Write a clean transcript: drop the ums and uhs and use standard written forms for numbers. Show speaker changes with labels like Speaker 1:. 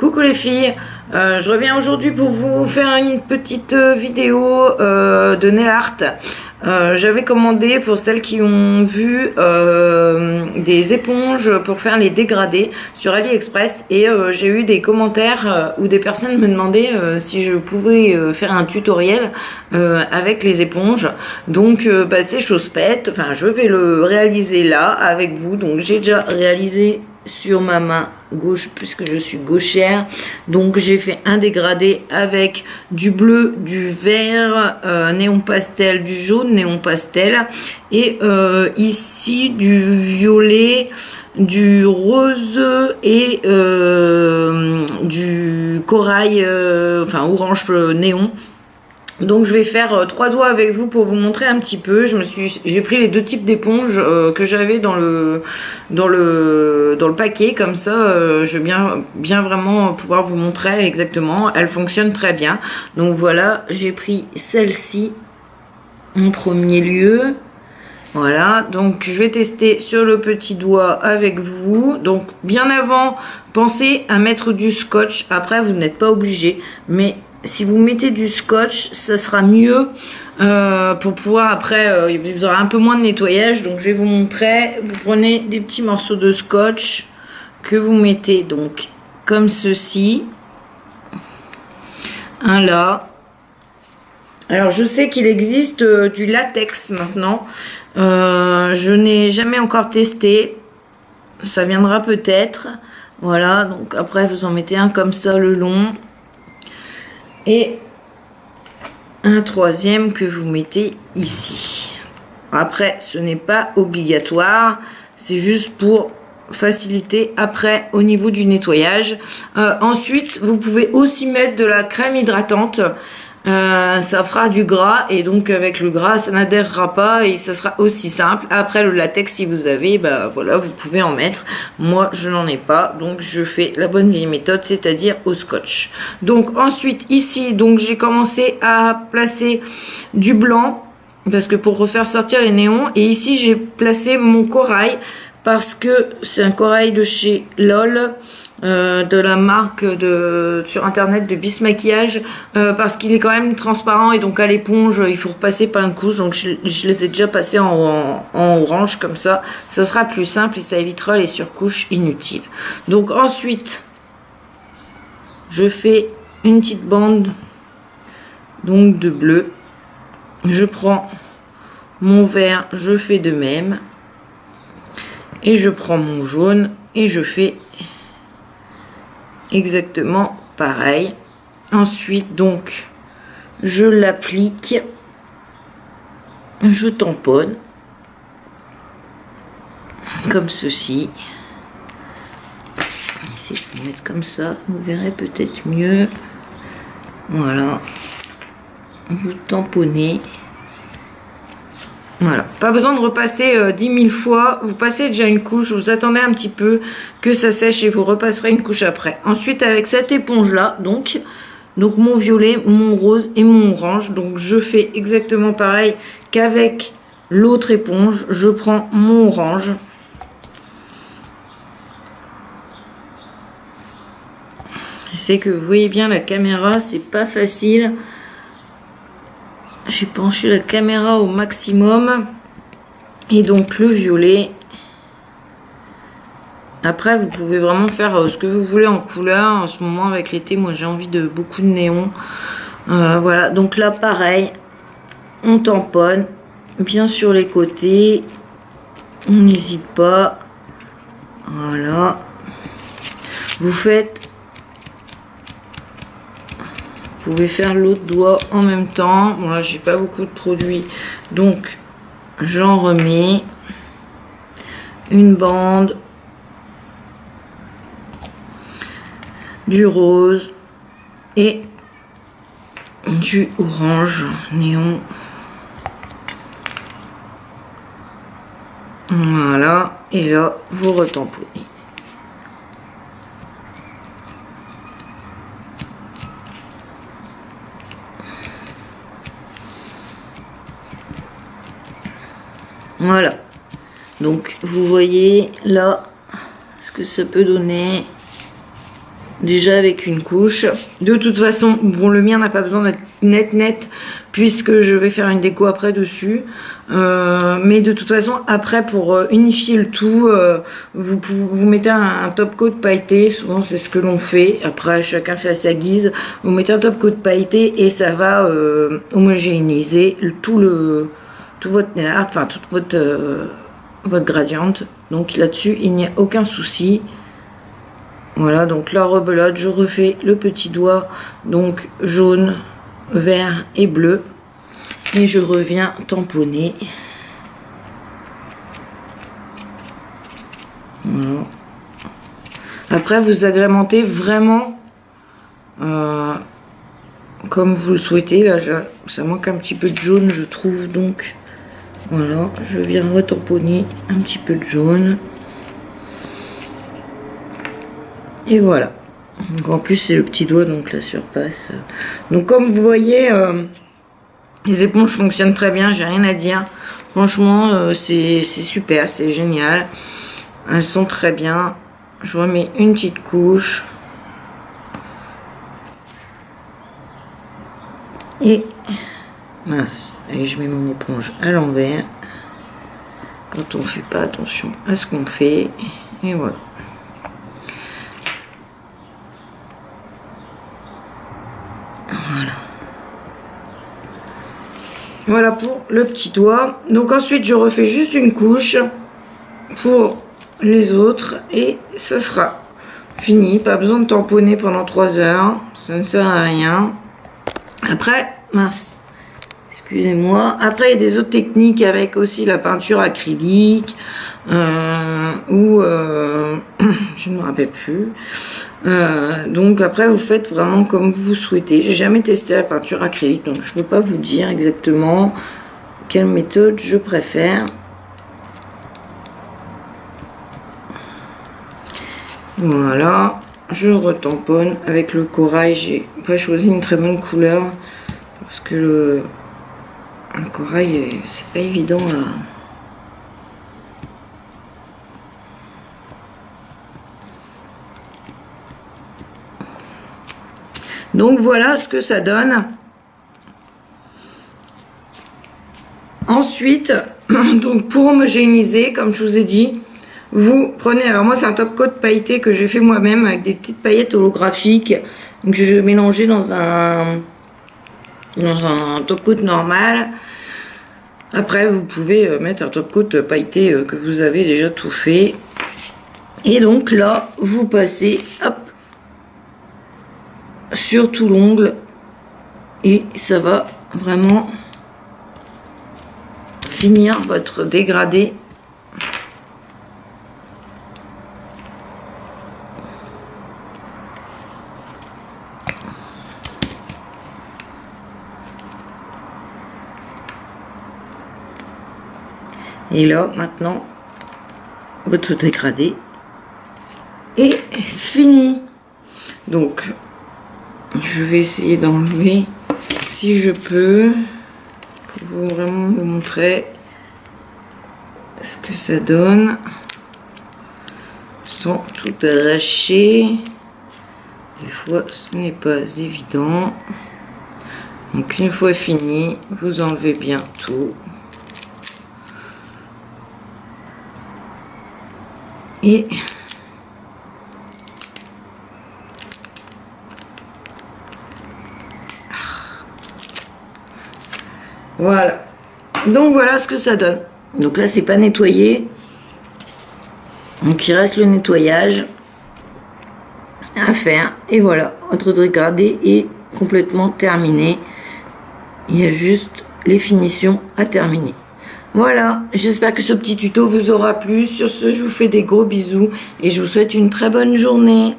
Speaker 1: Coucou les filles, je reviens aujourd'hui pour vous faire une petite vidéo de nail art. J'avais commandé, pour celles qui ont vu, des éponges pour faire les dégradés sur AliExpress et j'ai eu des commentaires où des personnes me demandaient si je pouvais faire un tutoriel avec les éponges. Donc c'est chose faite, enfin je vais le réaliser là avec vous. Donc j'ai déjà réalisé sur ma main gauche puisque je suis gauchère, donc j'ai fait un dégradé avec du bleu, du vert néon pastel, du jaune néon pastel et ici du violet, du rose et du corail, enfin orange néon. Donc je vais faire 3 doigts avec vous pour vous montrer un petit peu. J'ai pris les deux types d'éponges que j'avais dans le paquet, comme ça je vais bien vraiment pouvoir vous montrer exactement. Elle fonctionne très bien. Donc voilà, j'ai pris celle-ci en premier lieu. Voilà, donc je vais tester sur le petit doigt avec vous. Donc bien avant, pensez à mettre du scotch. Après vous n'êtes pas obligé, mais si vous mettez du scotch, ça sera mieux pour pouvoir après, vous aurez un peu moins de nettoyage. Donc je vais vous montrer. Vous prenez des petits morceaux de scotch que vous mettez donc comme ceci. Un là. Alors je sais qu'il existe du latex maintenant. Je n'ai jamais encore testé. Ça viendra peut-être. Voilà, donc après vous en mettez un comme ça le long. Et un troisième que vous mettez ici. Après, ce n'est pas obligatoire, c'est juste pour faciliter après au niveau du nettoyage. Ensuite, vous pouvez aussi mettre de la crème hydratante. Ça fera du gras et donc avec le gras ça n'adhérera pas et ça sera aussi simple. Après le latex, si vous avez, voilà, vous pouvez en mettre. Moi je n'en ai pas, donc je fais la bonne vieille méthode, c'est-à-dire au scotch. Donc ensuite ici, donc j'ai commencé à placer du blanc parce que pour refaire sortir les néons, et ici j'ai placé mon corail parce que c'est un corail de chez LOL. De la marque sur internet de Bis Maquillage, parce qu'il est quand même transparent et donc à l'éponge il faut repasser par une couche, donc je les ai déjà passés en orange, comme ça sera plus simple et ça évitera les surcouches inutiles. Donc ensuite je fais une petite bande donc de bleu, je prends mon vert, je fais de même et je prends mon jaune et je fais exactement pareil. Ensuite donc je l'applique, je tamponne comme ceci. Essayez de mettre comme ça, vous verrez peut-être mieux. Voilà, vous tamponnez. Voilà, pas besoin de repasser 10 000 fois, vous passez déjà une couche, vous attendez un petit peu que ça sèche et vous repasserez une couche après. Ensuite avec cette éponge là, donc mon violet, mon rose et mon orange, donc je fais exactement pareil qu'avec l'autre éponge, je prends mon orange. C'est que vous voyez bien la caméra, c'est pas facile. J'ai penché la caméra au maximum. Et donc le violet. Après vous pouvez vraiment faire ce que vous voulez en couleur. En ce moment avec l'été, moi j'ai envie de beaucoup de néon. Voilà, donc là pareil. On tamponne bien sur les côtés. On n'hésite pas. Voilà. Vous faites... Vous pouvez faire l'autre doigt en même temps. Bon là j'ai pas beaucoup de produits, donc j'en remets une bande, du rose et du orange néon. Voilà, et là vous retamponnez. Voilà, donc vous voyez là ce que ça peut donner. déjà avec une couche. De toute façon, bon, le mien n'a pas besoin d'être net puisque je vais faire une déco après dessus. Mais de toute façon, après, pour unifier le tout, vous mettez un top coat pailleté. Souvent, c'est ce que l'on fait. Après, chacun fait à sa guise. Vous mettez un top coat pailleté et ça va homogénéiser tout votre nail art, enfin toute votre gradiente. Donc là-dessus, il n'y a aucun souci. Voilà, donc la rebelote, je refais le petit doigt, donc jaune, vert et bleu. Et je reviens tamponner. Voilà. Après, vous agrémentez vraiment comme vous le souhaitez. Là, ça manque un petit peu de jaune, je trouve. Donc, voilà, je viens retamponner un petit peu de jaune. Et voilà. Donc en plus c'est le petit doigt, donc la surpasse. Donc comme vous voyez, les éponges fonctionnent très bien, j'ai rien à dire. Franchement, c'est super, c'est génial. Elles sont très bien. Je remets une petite couche. Et mince, et je mets mon éponge à l'envers. Quand on fait pas attention à ce qu'on fait. Et voilà. Voilà pour le petit doigt. Donc ensuite je refais juste une couche pour les autres et ça sera fini. Pas besoin de tamponner pendant 3 heures, ça ne sert à rien. Après, mince, excusez-moi. Après il y a des autres techniques avec aussi la peinture acrylique ou je ne me rappelle plus. Donc après vous faites vraiment comme vous souhaitez. J'ai jamais testé la peinture acrylique, donc je peux pas vous dire exactement quelle méthode je préfère. Voilà, je retamponne avec le corail. J'ai pas choisi une très bonne couleur parce que le corail c'est pas évident à... Donc voilà ce que ça donne. Ensuite, donc pour homogénéiser, comme je vous ai dit, vous prenez, alors moi c'est un top coat pailleté que j'ai fait moi-même avec des petites paillettes holographiques. Donc je vais mélanger dans un top coat normal. Après vous pouvez mettre un top coat pailleté que vous avez déjà tout fait. Et donc là vous passez, hop, sur tout l'ongle et ça va vraiment finir votre dégradé. Et là maintenant votre dégradé est fini. Donc je vais essayer d'enlever si je peux pour vous vraiment vous montrer ce que ça donne sans tout arracher. Des fois ce n'est pas évident. Donc une fois fini, vous enlevez bien tout. Et voilà. Donc voilà ce que ça donne. Donc là c'est pas nettoyé. Donc il reste le nettoyage à faire. Et voilà, votre dégradé est complètement terminé. Il y a juste les finitions à terminer. Voilà, j'espère que ce petit tuto vous aura plu. Sur ce, je vous fais des gros bisous et je vous souhaite une très bonne journée.